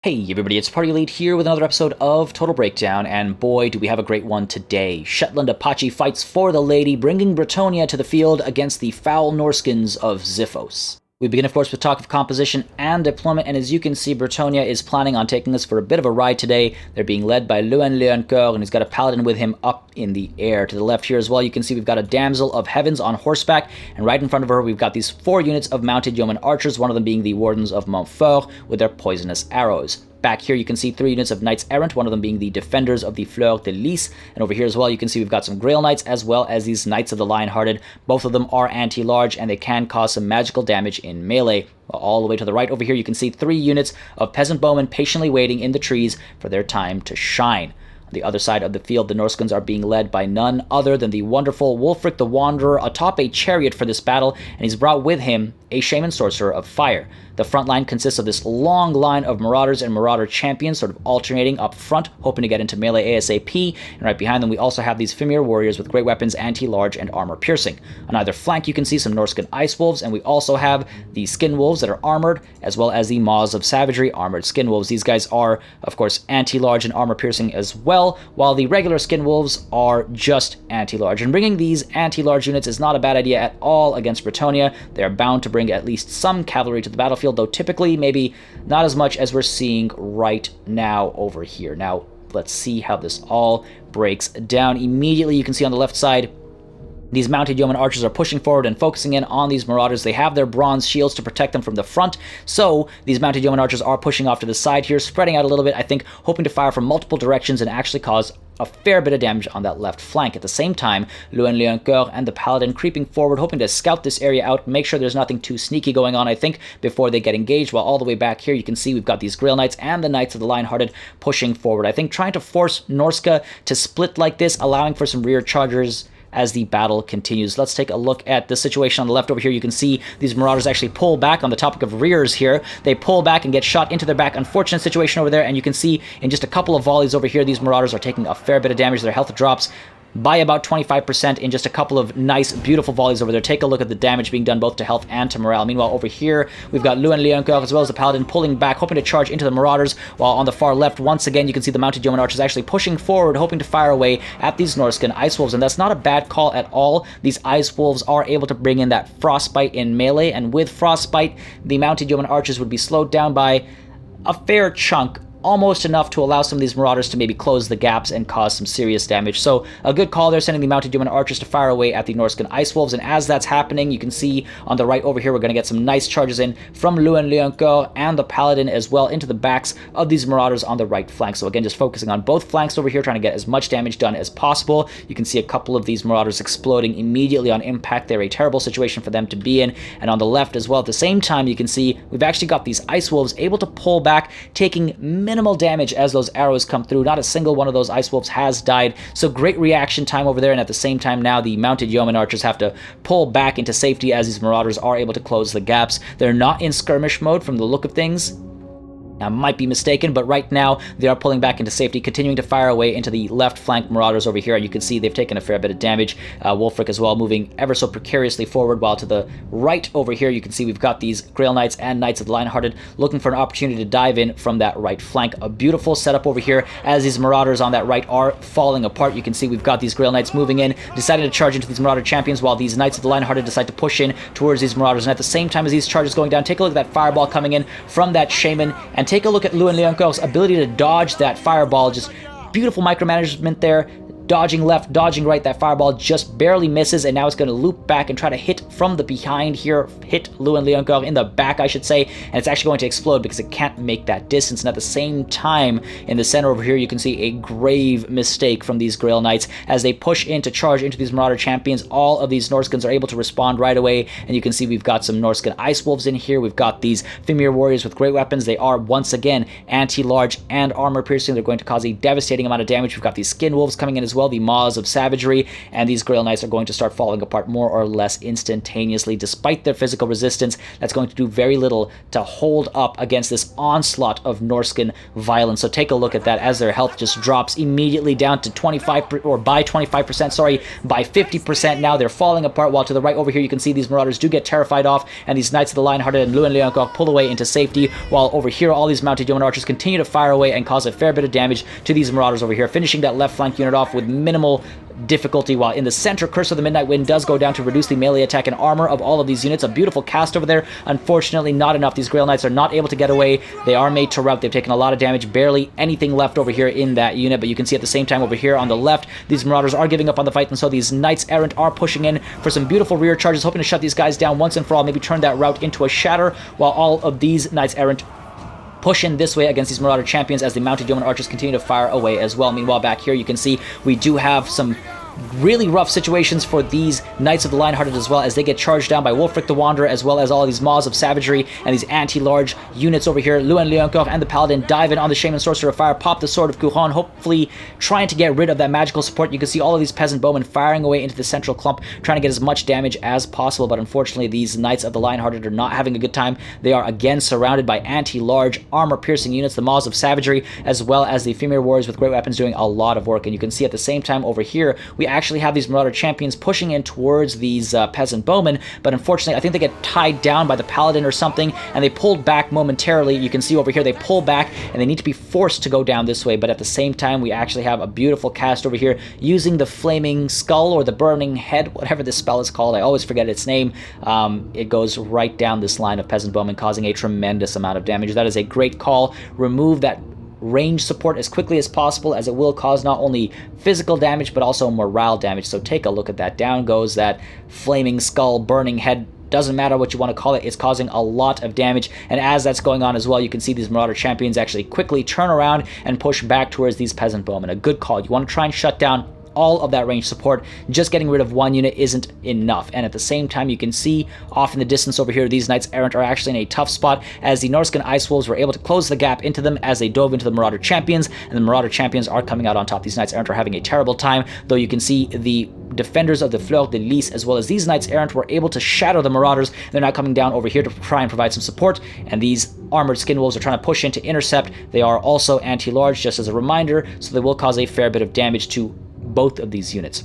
Hey everybody, it's Party Elite here with another episode of Total Breakdown, and boy do we have a great one today. ShetlandApache fights for the lady, bringing Bretonnia to the field against the foul Norskans of Xiphos. We begin, of course, with talk of composition and deployment, and as you can see, Bretonnia is planning on taking us for a bit of a ride today. They're being led by Leoncoeur, and he's got a paladin with him up in the air. To the left here as well, you can see we've got a Damsel of Heavens on horseback, and right in front of her, we've got these 4 units of mounted yeoman archers, one of them being the Wardens of Montfort with their poisonous arrows. Back here, you can see 3 units of Knights Errant, one of them being the Defenders of the Fleur de Lys. And over here as well, you can see we've got some Grail Knights as well as these Knights of the Lion-Hearted. Both of them are anti-large, and they can cause some magical damage in melee. All the way to the right over here, you can see 3 units of Peasant Bowmen patiently waiting in the trees for their time to shine. On the other side of the field, the Norscans are being led by none other than the wonderful Wulfric the Wanderer atop a chariot for this battle, and he's brought with him a Shaman Sorcerer of Fire. The front line consists of this long line of Marauders and Marauder champions sort of alternating up front, hoping to get into melee ASAP, and right behind them we also have these Fimir warriors with great weapons, anti-large, and armor-piercing. On either flank you can see some Norscan Ice Wolves, and we also have the Skin Wolves that are armored, as well as the Maws of Savagery armored Skin Wolves. These guys are, of course, anti-large and armor-piercing as well, while the regular Skin Wolves are just anti-large. And bringing these anti-large units is not a bad idea at all against Bretonnia. They are bound to bring at least some cavalry to the battlefield, though typically maybe not as much as we're seeing right now over here. Now, let's see how this all breaks down. Immediately, you can see on the left side, these mounted yeoman archers are pushing forward and focusing in on these marauders. They have their bronze shields to protect them from the front, so these mounted yeoman archers are pushing off to the side here, spreading out a little bit, I think, hoping to fire from multiple directions and actually cause a fair bit of damage on that left flank. At the same time, Leoncoeur and the Paladin creeping forward, hoping to scout this area out, make sure there's nothing too sneaky going on, I think, before they get engaged, while all the way back here you can see we've got these Grail Knights and the Knights of the Lion-Hearted pushing forward. I think trying to force Norsca to split like this, allowing for some rear chargers as the battle continues. Let's take a look at the situation on the left over here. You can see these Marauders actually pull back on the topic of rears here. They pull back and get shot into their back. Unfortunate situation over there, and you can see in just a couple of volleys over here, these Marauders are taking a fair bit of damage. Their health drops by about 25% in just a couple of nice, beautiful volleys over there. Take a look at the damage being done both to health and to morale. Meanwhile, over here, we've got Leoncoeur as well as the Paladin pulling back, hoping to charge into the Marauders, while on the far left, once again, you can see the Mounted Yeoman Archers actually pushing forward, hoping to fire away at these Norscan Ice Wolves, and that's not a bad call at all. These Ice Wolves are able to bring in that Frostbite in melee, and with Frostbite, the Mounted Yeoman Archers would be slowed down by a fair chunk, almost enough to allow some of these Marauders to maybe close the gaps and cause some serious damage. So a good call there, sending the Mounted Yeoman Archers to fire away at the Norscan Ice Wolves, and as that's happening, you can see on the right over here, we're going to get some nice charges in from Leoncoeur and the Paladin as well into the backs of these Marauders on the right flank. So again, just focusing on both flanks over here, trying to get as much damage done as possible. You can see a couple of these Marauders exploding immediately on impact. They're a terrible situation for them to be in. And on the left as well, at the same time, you can see we've actually got these Ice Wolves able to pull back, taking minimal damage as those arrows come through. Not a single one of those Ice Wolves has died, so great reaction time over there, and at the same time now the Mounted Yeoman Archers have to pull back into safety as these Marauders are able to close the gaps. They're not in skirmish mode from the look of things. I might be mistaken, but right now they are pulling back into safety, continuing to fire away into the left flank Marauders over here, and you can see they've taken a fair bit of damage. Wulfric as well moving ever so precariously forward, while to the right over here you can see we've got these Grail Knights and Knights of the Lion-Hearted looking for an opportunity to dive in from that right flank. A beautiful setup over here as these Marauders on that right are falling apart. You can see we've got these Grail Knights moving in, deciding to charge into these Marauder champions, while these Knights of the Lion-Hearted decide to push in towards these Marauders. And at the same time as these charges going down, take a look at that fireball coming in from that Shaman, and take a look at Leoncoeur's ability to dodge that fireball. Just beautiful micromanagement there. Dodging left, dodging right, that fireball just barely misses, and now it's going to loop back and try to hit from the behind here, hit Leoncoeur in the back, I should say, and it's actually going to explode because it can't make that distance. And at the same time, in the center over here, you can see a grave mistake from these Grail Knights as they push in to charge into these Marauder champions. All of these Norscans are able to respond right away, and you can see we've got some Norscan Ice Wolves in here. We've got these Fimir warriors with great weapons. They are, once again, anti-large and armor-piercing. They're going to cause a devastating amount of damage. We've got these Skin Wolves coming in as well. well, the Maws of Savagery, and these Grail Knights are going to start falling apart more or less instantaneously. Despite their physical resistance, that's going to do very little to hold up against this onslaught of Norscan violence. So take a look at that as their health just drops immediately down to 25, or by 25%, sorry, by 50% now. They're falling apart, while to the right over here you can see these Marauders do get terrified off, and these Knights of the Lionhearted and Lewin Leoncoq pull away into safety, while over here all these Mounted Yeoman Archers continue to fire away and cause a fair bit of damage to these Marauders over here, finishing that left flank unit off with minimal difficulty, while in the center, Curse of the Midnight Wind does go down to reduce the melee attack and armor of all of these units. A beautiful cast over there. Unfortunately, not enough. These Grail Knights are not able to get away. They are made to rout. They've taken a lot of damage. Barely anything left over here in that unit, but you can see at the same time over here on the left, these Marauders are giving up on the fight, and so these Knights Errant are pushing in for some beautiful rear charges, hoping to shut these guys down once and for all, maybe turn that rout into a shatter, while all of these Knights Errant push in this way against these Marauder champions as the Mounted Yeoman Archers continue to fire away as well. Meanwhile, back here you can see we do have some really rough situations for these Knights of the Lionhearted as well, as they get charged down by Wulfric the Wanderer, as well as all these Maws of Savagery and these anti-large units over here. Lewin Leoncoq and the Paladin dive in on the Shaman Sorcerer of Fire, pop the Sword of Couron, hopefully trying to get rid of that magical support. You can see all of these Peasant Bowmen firing away into the central clump, trying to get as much damage as possible, but unfortunately these Knights of the Lionhearted are not having a good time. They are again surrounded by anti-large, armor-piercing units, the Maws of Savagery, as well as the Female Warriors with great weapons doing a lot of work. And you can see at the same time over here, we actually have these Marauder champions pushing in towards these Peasant Bowmen, but unfortunately I think they get tied down by the Paladin or something, and they pulled back momentarily. You can see over here they pull back, and they need to be forced to go down this way, but at the same time we actually have a beautiful cast over here using the Flaming Skull, or the Burning Head, whatever this spell is called. I always forget its name. It goes right down this line of Peasant Bowmen, causing a tremendous amount of damage. That is a great call. Remove that range support as quickly as possible, as it will cause not only physical damage but also morale damage. So take a look at that. Down goes that Flaming Skull, Burning Head, doesn't matter what you want to call it, it's causing a lot of damage. And as that's going on as well, you can see these Marauder champions actually quickly turn around and push back towards these Peasant Bowmen. A good call. You want to try and shut down all of that range support. Just getting rid of one unit isn't enough. And at the same time, you can see off in the distance over here, these Knights Errant are actually in a tough spot, as the Norscan Ice Wolves were able to close the gap into them as they dove into the Marauder champions, and the Marauder champions are coming out on top. These Knights Errant are having a terrible time, though you can see the defenders of the Fleur de Lys, as well as these Knights Errant, were able to shadow the Marauders. They're now coming down over here to try and provide some support, and these Armored Skin Wolves are trying to push in to intercept. They are also anti-large, just as a reminder, so they will cause a fair bit of damage to both of these units.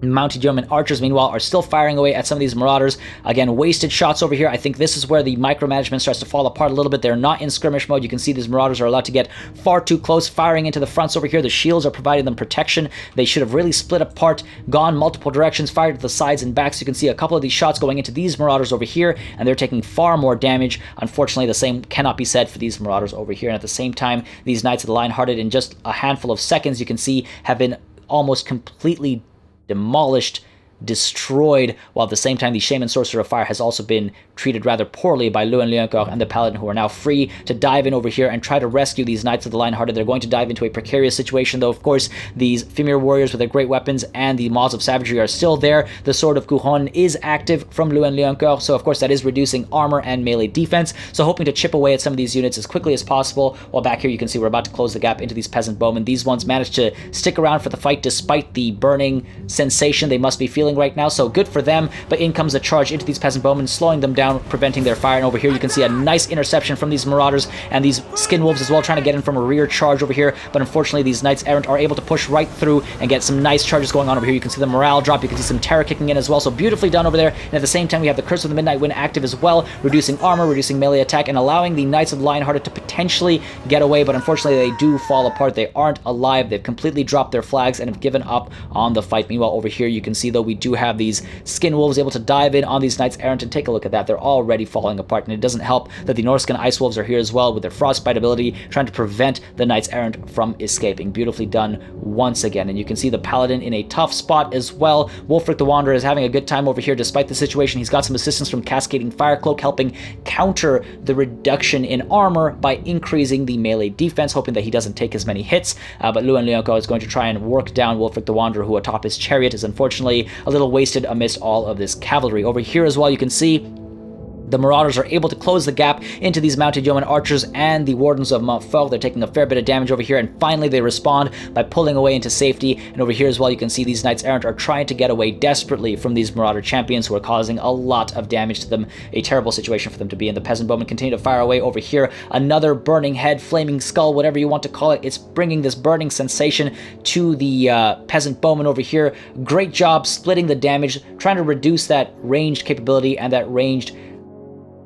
Mounted Yeoman Archers, meanwhile, are still firing away at some of these Marauders. Again, wasted shots over here. I think this is where the micromanagement starts to fall apart a little bit. They're not in skirmish mode. You can see these Marauders are allowed to get far too close, firing into the fronts over here. The shields are providing them protection. They should have really split apart, gone multiple directions, fired to the sides and backs. You can see a couple of these shots going into these Marauders over here, and they're taking far more damage. Unfortunately, the same cannot be said for these Marauders over here. And at the same time, these Knights of the Lionhearted, in just a handful of seconds, you can see, have been almost completely demolished, destroyed, while at the same time the Shaman Sorcerer of Fire has also been treated rather poorly by Lewin Leoncoq and the Paladin, who are now free to dive in over here and try to rescue these Knights of the Lionhearted. They're going to dive into a precarious situation, though of course these Female Warriors with their great weapons and the Maws of Savagery are still there. The Sword of Couron is active from Lewin Leoncoq, so of course that is reducing armor and melee defense, so hoping to chip away at some of these units as quickly as possible. While back here you can see we're about to close the gap into these Peasant Bowmen. These ones managed to stick around for the fight despite the burning sensation they must be feeling right now, so good for them. But in comes a charge into these Peasant Bowmen, slowing them down, preventing their fire. And over here you can see a nice interception from these Marauders and these Skin Wolves as well, trying to get in from a rear charge over here. But unfortunately these Knights Errant are able to push right through and get some nice charges going on over here. You can see the morale drop, you can see some terror kicking in as well, so beautifully done over there. And at the same time we have the Curse of the Midnight Wind active as well, reducing armor, reducing melee attack, and allowing the Knights of the Lionhearted to potentially get away. But unfortunately they do fall apart. They aren't alive. They've completely dropped their flags and have given up on the fight. Meanwhile over here you can see, though, we do have these Skin Wolves able to dive in on these Knights Errant, and take a look at that. They're already falling apart, and it doesn't help that the Norscan Ice Wolves are here as well with their Frostbite ability, trying to prevent the Knights Errant from escaping. Beautifully done once again. And you can see the Paladin in a tough spot as well. Wulfric the Wanderer is having a good time over here despite the situation. He's got some assistance from Cascading Fire Cloak, helping counter the reduction in armor by increasing the melee defense, hoping that he doesn't take as many hits. But Lewin Leoncoq is going to try and work down Wulfric the Wanderer, who atop his chariot is unfortunately a little wasted amidst all of this cavalry. Over here as well you can see The Marauders are able to close the gap into these mounted yeoman archers and the Wardens of Montfort. They're taking a fair bit of damage over here, and finally they respond by pulling away into safety. And over here as well, you can see these Knights Errant are trying to get away desperately from these Marauder champions who are causing a lot of damage to them. A terrible situation for them to be in. The Peasant Bowmen continue to fire away over here. Another burning head, flaming skull, whatever you want to call it. It's bringing this burning sensation to the Peasant Bowmen over here. Great job splitting the damage, trying to reduce that ranged capability and that ranged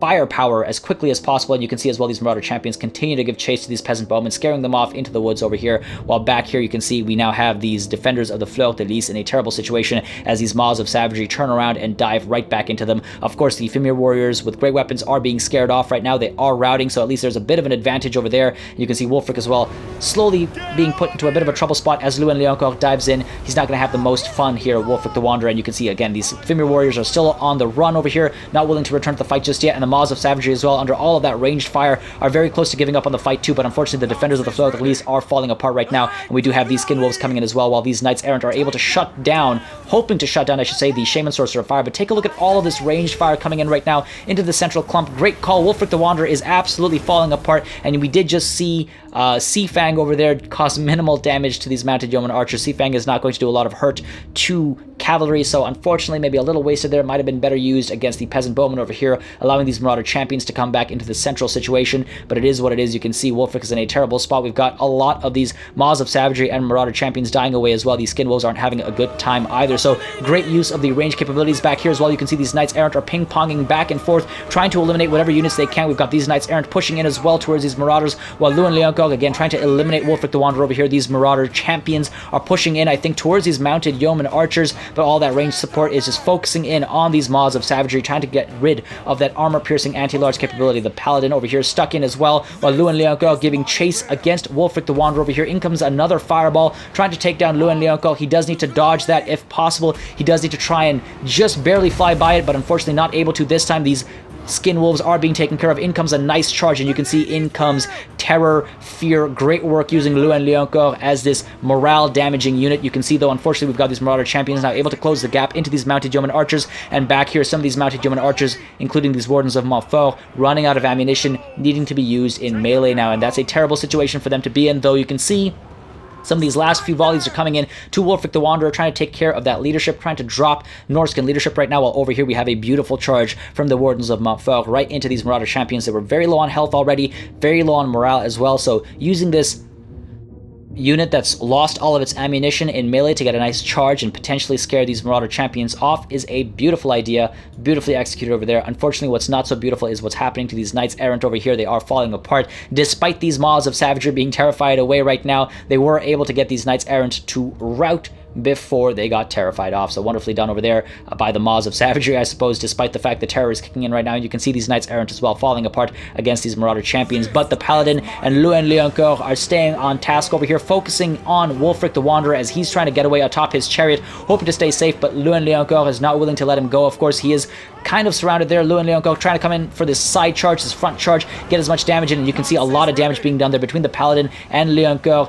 firepower as quickly as possible. And you can see as well these Marauder champions continue to give chase to these Peasant Bowmen, scaring them off into the woods over here. While back here you can see we now have these defenders of the Fleur de Lys in a terrible situation as these Maws of Savagery turn around and dive right back into them. Of course, the Fimir warriors with great weapons are being scared off right now. They are routing, so at least there's a bit of an advantage over there. You can see Wulfric as well slowly being put into a bit of a trouble spot as Luan Leoncoeur dives in. He's not going to have the most fun here, Wulfric the Wanderer, and you can see again these Fimir warriors are still on the run over here, not willing to return to the fight just yet, and the Maws of Savagery as well, under all of that ranged fire, are very close to giving up on the fight too, but unfortunately the defenders of the Fleur de Lys are falling apart right now, and we do have these Skin Wolves coming in as well, while these Knights Errant are able to shut down, hoping to shut down, I should say, the Shaman Sorcerer of Fire. But take a look at all of this ranged fire coming in right now into the central clump. Great call. Wulfric the Wanderer is absolutely falling apart, and we did just see Seafang over there cause minimal damage to these mounted yeoman archers. Seafang is not going to do a lot of hurt to cavalry, so unfortunately maybe a little wasted there. It might have been better used against the Peasant Bowmen over here, allowing these Marauder champions to come back into the central situation, but it is what it is. You can see Wulfric is in a terrible spot. We've got a lot of these Maws of Savagery and Marauder champions dying away as well. These Skin Wolves aren't having a good time either, so great use of the range capabilities back here as well. You can see these Knights Errant are ping-ponging back and forth, trying to eliminate whatever units they can. We've got these Knights Errant pushing in as well towards these Marauders, while Luan Leoncoeur again trying to eliminate Wulfric the Wanderer over here. These Marauder champions are pushing in, I think, towards these mounted yeoman archers, but all that range support is just focusing in on these Maws of Savagery, trying to get rid of that armor-piercing anti-large capability. The Paladin over here stuck in as well, while Luan Leoncoeur giving chase against Wulfric the Wanderer over here. In comes another fireball, trying to take down Luan Leoncoeur. He does need to dodge that if possible. He does need to try and just barely fly by it, but unfortunately not able to this time. These Skin Wolves are being taken care of. In comes a nice charge, and you can see in comes Terror, Fear. Great work using Luan Leoncoeur as this morale-damaging unit. You can see, though, unfortunately, we've got these Marauder champions now able to close the gap into these mounted yeoman archers, and back here, some of these mounted yeoman archers, including these Wardens of Montfort, running out of ammunition, needing to be used in melee now, and that's a terrible situation for them to be in, though you can see some of these last few volleys are coming in to Wulfric the Wanderer, trying to take care of that leadership, trying to drop Norscan leadership right now, while over here we have a beautiful charge from the Wardens of Montfort right into these Marauder champions that were very low on health already, very low on morale as well, so using this unit that's lost all of its ammunition in melee to get a nice charge and potentially scare these Marauder champions off is a beautiful idea, beautifully executed over there. Unfortunately, what's not so beautiful is what's happening to these Knights Errant over here. They are falling apart. Despite these Maws of Savagery being terrified away right now, they were able to get these Knights Errant to rout before they got terrified off. So wonderfully done over there by the Maws of Savagery, I suppose, despite the fact the terror is kicking in right now. And you can see these Knights Errant as well falling apart against these Marauder champions. But the Paladin and Luan Leoncoeur are staying on task over here, focusing on Wulfric the Wanderer as he's trying to get away atop his chariot, hoping to stay safe, but Luan Leoncoeur is not willing to let him go. Of course, he is kind of surrounded there. Luan Leoncoeur trying to come in for this side charge, this front charge, get as much damage in, and you can see a lot of damage being done there between the Paladin and Leoncoeur.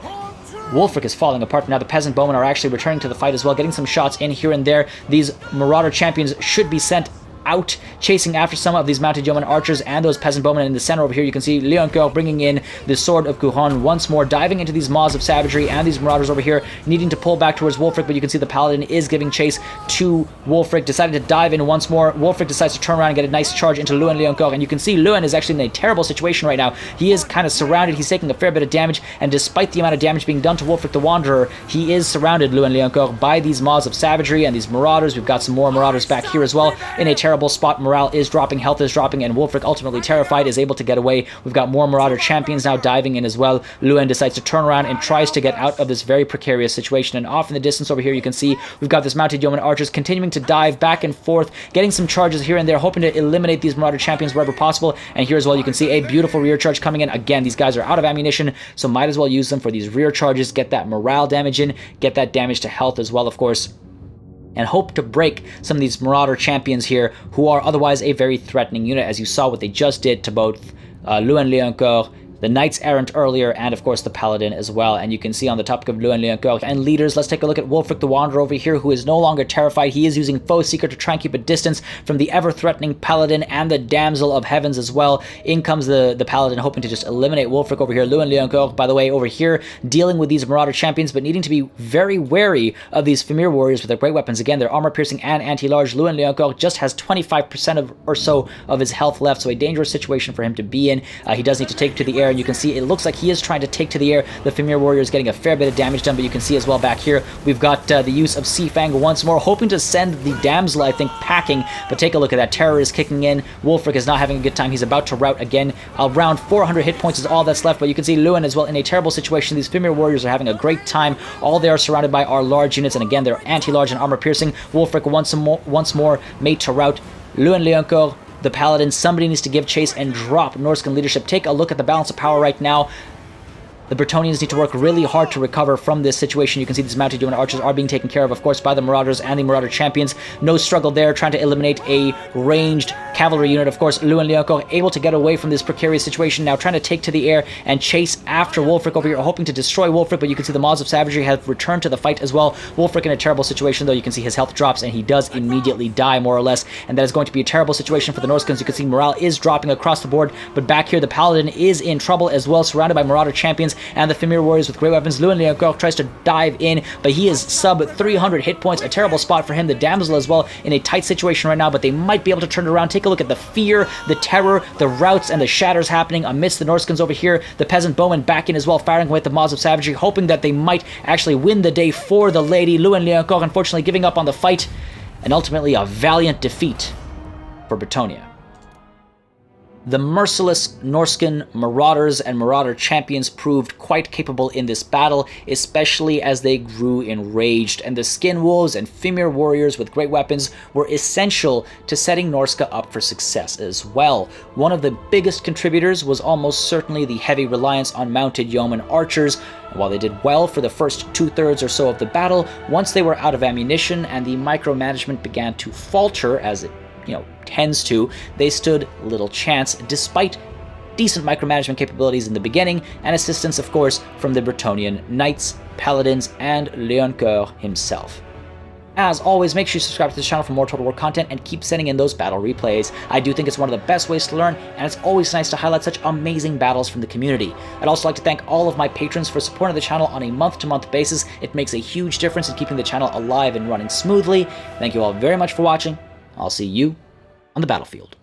Wulfric is falling apart now. The Peasant Bowmen are actually returning to the fight as well, getting some shots in here and there. These Marauder champions should be sent out, chasing after some of these mounted yeoman archers and those Peasant Bowmen. In the center over here, you can see Leoncoeur bringing in the Sword of Couronne once more, diving into these Maws of Savagery and these Marauders over here, needing to pull back towards Wulfric, but you can see the Paladin is giving chase to Wulfric, decided to dive in once more. Wulfric decides to turn around and get a nice charge into Luan Leoncoeur, and you can see Luan is actually in a terrible situation right now. He is kind of surrounded. He's taking a fair bit of damage, and despite the amount of damage being done to Wulfric the Wanderer, he is surrounded, Luan Leoncoeur, by these Maws of Savagery and these Marauders. We've got some more Marauders back here as well in a terrible spot. Morale is dropping, health is dropping, and Wulfric, ultimately terrified, is able to get away. We've got more Marauder champions now diving in as well. Luan decides to turn around and tries to get out of this very precarious situation, and off in the distance over here you can see we've got this mounted yeoman archers continuing to dive back and forth, getting some charges here and there, hoping to eliminate these Marauder champions wherever possible. And here as well you can see a beautiful rear charge coming in. Again, these guys are out of ammunition, so might as well use them for these rear charges, get that morale damage in, get that damage to health as well, of course, and hope to break some of these Marauder champions here who are otherwise a very threatening unit, as you saw what they just did to both Luan Leoncoeur the Knights Errant earlier, and of course the Paladin as well. And you can see on the topic of Luen-Leoncoeur and leaders, let's take a look at Wulfric the Wanderer over here, who is no longer terrified. He is using Foe Seeker to try and keep a distance from the ever-threatening Paladin and the Damsel of Heavens as well. In comes the Paladin, hoping to just eliminate Wulfric over here. Luen-Leoncoeur, by the way, over here, dealing with these Marauder champions, but needing to be very wary of these Fimir warriors with their great weapons. Again, they're armor-piercing and anti-large. Luen-Leoncoeur just has 25% or so of his health left, so a dangerous situation for him to be in. He does need to take to the air, and you can see it looks like he is trying to take to the air. The Fimir warrior is getting a fair bit of damage done, but you can see as well back here, we've got the use of Seafang once more, hoping to send the Damsel, I think, packing, but take a look at that. Terror is kicking in. Wulfric is not having a good time. He's about to rout again. Around 400 hit points is all that's left, but you can see Luen as well in a terrible situation. These Fimir warriors are having a great time. All they are surrounded by are large units, and again, they're anti-large and armor-piercing. Wulfric once more made to rout. Luen-Leoncoeur, the Paladin, somebody needs to give chase and drop Norscan leadership. Take a look at the balance of power right now. The Bretonnians need to work really hard to recover from this situation. You can see these mounted unit archers are being taken care of course, by the Marauders and the Marauder champions. No struggle there, trying to eliminate a ranged cavalry unit. Of course, Luen-Leoncoeur able to get away from this precarious situation, now trying to take to the air and chase after Wulfric over here, hoping to destroy Wulfric, but you can see the Maws of Savagery have returned to the fight as well. Wulfric in a terrible situation, though. You can see his health drops, and he does immediately die, more or less, and that is going to be a terrible situation for the Norscans. You can see morale is dropping across the board, but back here, the Paladin is in trouble as well, surrounded by Marauder champions and the Fimir warriors with great weapons. Luen-Leoncoeur tries to dive in, but he is sub 300 hit points, a terrible spot for him. The Damsel as well in a tight situation right now, but they might be able to turn it around. Take a look at the fear, the terror, the routs, and the shatters happening amidst the Norscans over here. The Peasant Bowmen back in as well, firing with the Maws of Savagery, hoping that they might actually win the day for the lady. Luen-Leoncoeur unfortunately giving up on the fight, and ultimately a valiant defeat for Bretonnia. The merciless Norscan Marauders and Marauder champions proved quite capable in this battle, especially as they grew enraged, and the Skin Wolves and Fimir warriors with great weapons were essential to setting Norsca up for success as well. One of the biggest contributors was almost certainly the heavy reliance on mounted yeoman archers, and while they did well for the first 2/3 or so of the battle, once they were out of ammunition and the micromanagement began to falter, as it tends to, they stood little chance, despite decent micromanagement capabilities in the beginning, and assistance, of course, from the Bretonnian Knights, Paladins, and Leoncoeur himself. As always, make sure you subscribe to this channel for more Total War content, and keep sending in those battle replays. I do think it's one of the best ways to learn, and it's always nice to highlight such amazing battles from the community. I'd also like to thank all of my patrons for supporting the channel on a month-to-month basis. It makes a huge difference in keeping the channel alive and running smoothly. Thank you all very much for watching. I'll see you on the battlefield.